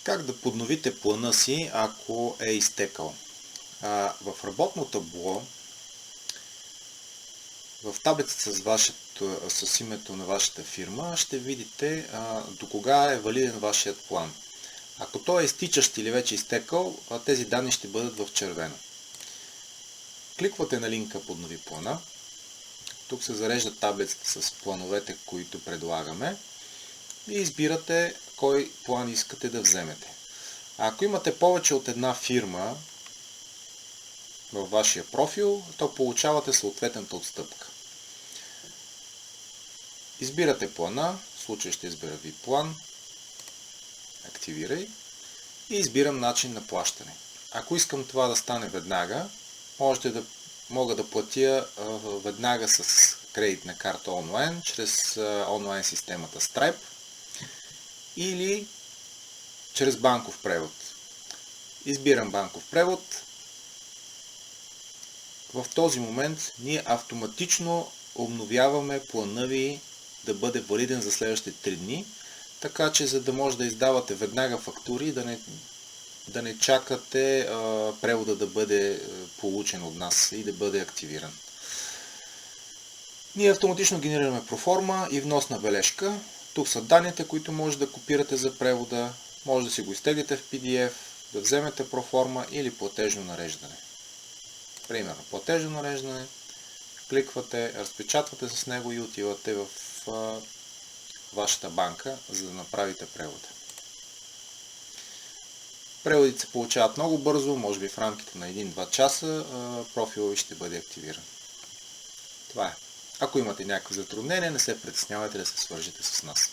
Как да подновите плана си, ако е изтекал? В работно табло, в таблицата с името на вашата фирма, ще видите до кога е валиден вашият план. Ако той е изтичащ или вече изтекал, тези данни ще бъдат в червено. Кликвате на линка "Поднови плана". Тук се зарежда таблицата с плановете, които предлагаме, и избирате кой план искате да вземете. Ако имате повече от една фирма във вашия профил, то получавате съответната отстъпка. Избирате плана, в случая ще избера VIP-план, активирай и избирам начин на плащане. Ако искам това да стане веднага, мога да платя веднага с кредитна карта онлайн, чрез онлайн системата Stripe или чрез банков превод. Избирам банков превод. В този момент ние автоматично обновяваме плана ви да бъде валиден за следващите 3 дни, така че за да може да издавате веднага фактури, да не чакате превода да бъде получен от нас и да бъде активиран. Ние автоматично генерираме проформа и вносна бележка. Тук са данните, които може да копирате за превода. Може да си го изтеглите в PDF, да вземете проформа или платежно нареждане. Примерно, платежно нареждане, кликвате, разпечатвате с него и отивате в вашата банка, за да направите превода. Преводите се получават много бързо, може би в рамките на 1-2 часа профилът ви ще бъде активиран. Това е. Ако имате някакви затруднения, не се притеснявайте да се свържете с нас.